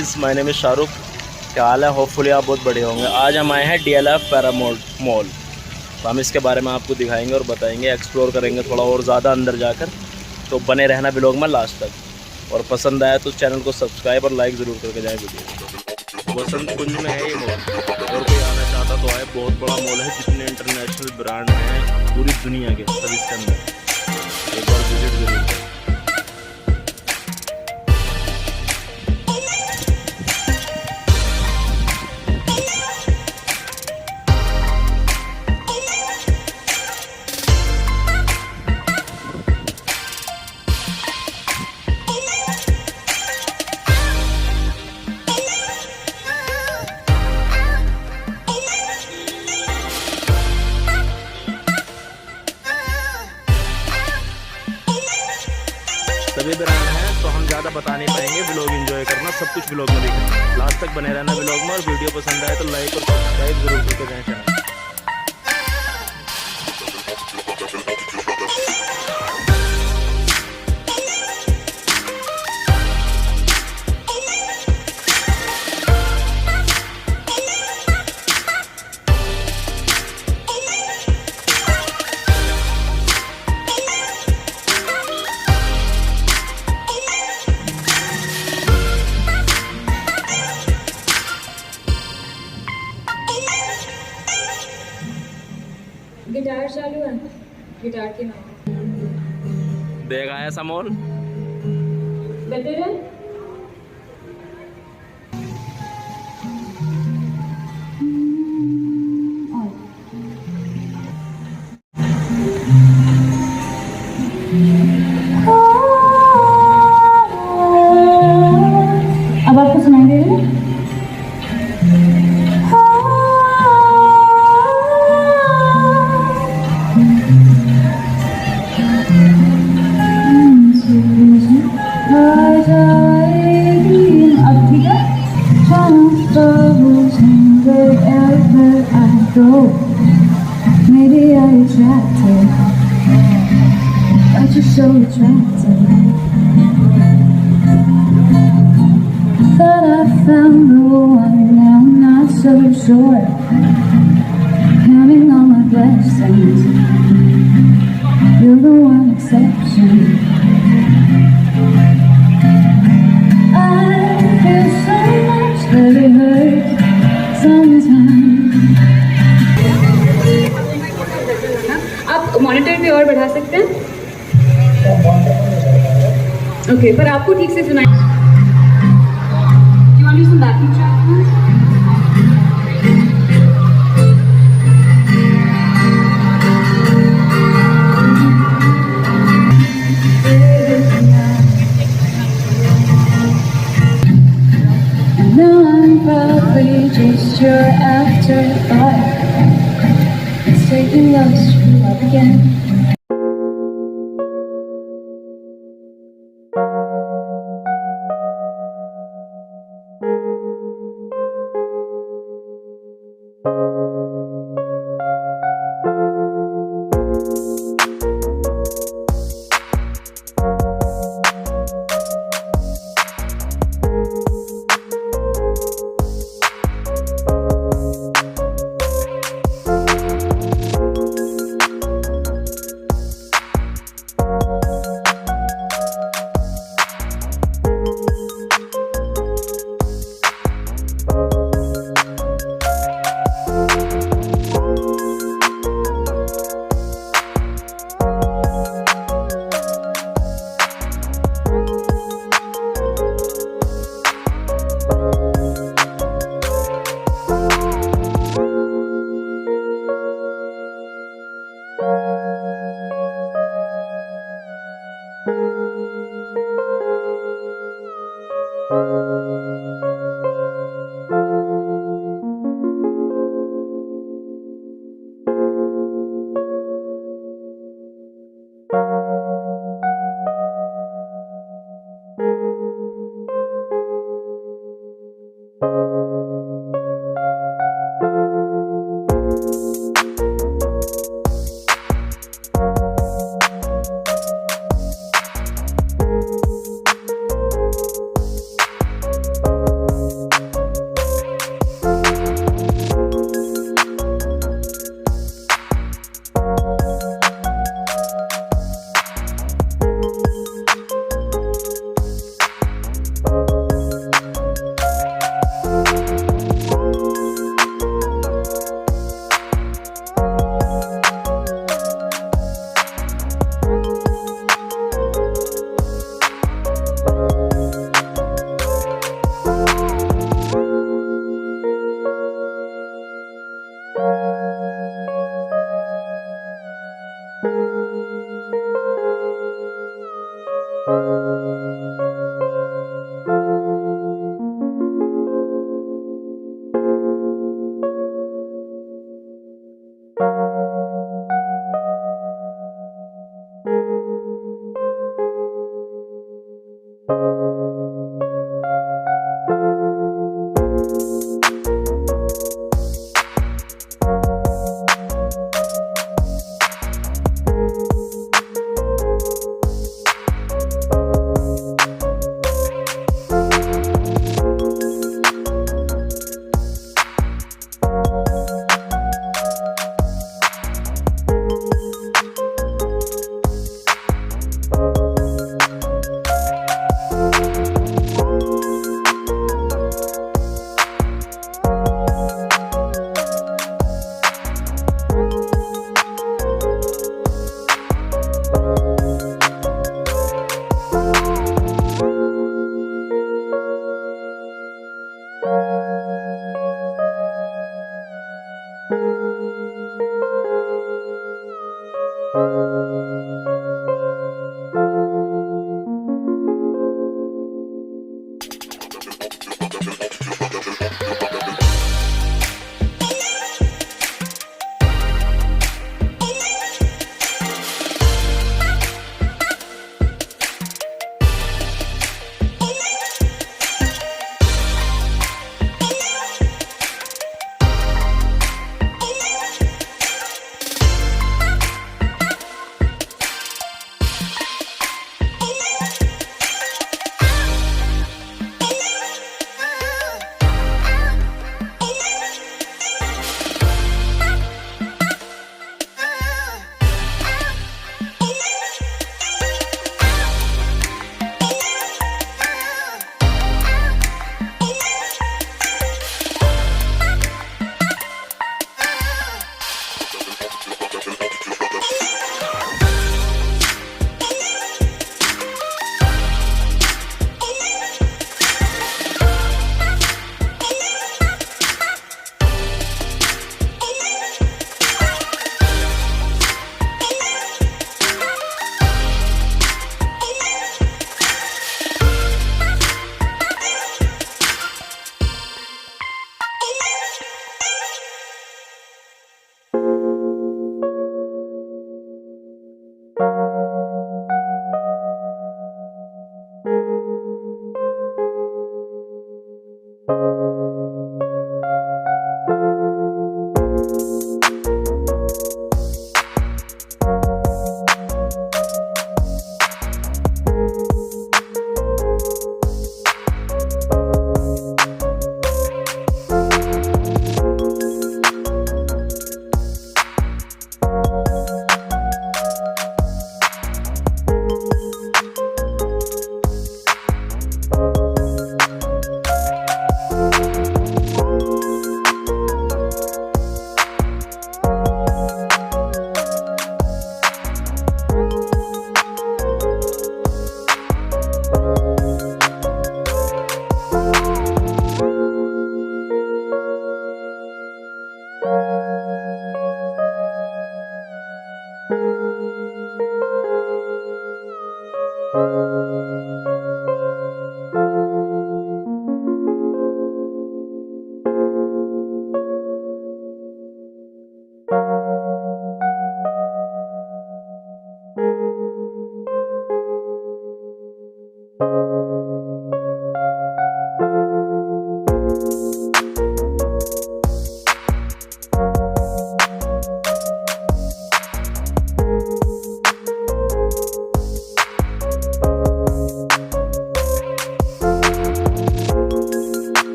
Guys, my name is Shahrukh. क्या हाल है? Hopefully आप बहुत बढ़िया होंगे। आज हम आए हैं DLF पैरामोड मॉल। तो हम इसके बारे में आपको दिखाएंगे और बताएंगे, एक्सप्लोर करेंगे थोड़ा और ज़्यादा अंदर जाकर। तो बने रहना ब्लॉग में लास्ट तक। और पसंद आया तो चैनल को सब्सक्राइब और लाइक ज़रूर करके जाएँ वीडियो। वसंत कुंज में है ये मॉल। अगर कोई आना चाहता तो आए। बहुत बड़ा मॉल है, जितने इंटरनेशनल ब्रांड हैं पूरी दुनिया के सब इसके अंदर। एक बार विजिट जरूर करें। सभी ब्रांड हैं तो हम ज़्यादा बता नहीं पाएंगे। व्लॉग एंजॉय करना, सब कुछ व्लॉग में देखना। लास्ट तक बने रहना व्लॉग में। और वीडियो पसंद आए तो लाइक और सब्सक्राइब जरूर करके जाएं चैनल। गिटार चालू है, गिटार के नाम देगा ऐसा मॉल बेहतर अब आपको सुनाई दे रहा है? Maybe I'm attracted, but you're so attractive. Thought I found the one, now I'm not so sure. Counting all my blessings, you're the one exception. I feel so much that it hurts sometimes. आप monitor पे और बढ़ा सकते हैं? Okay, पर आपको ठीक से सुनाई। You want to listen backing track? Now I'm probably just your afterthought. It's taking us screw up again.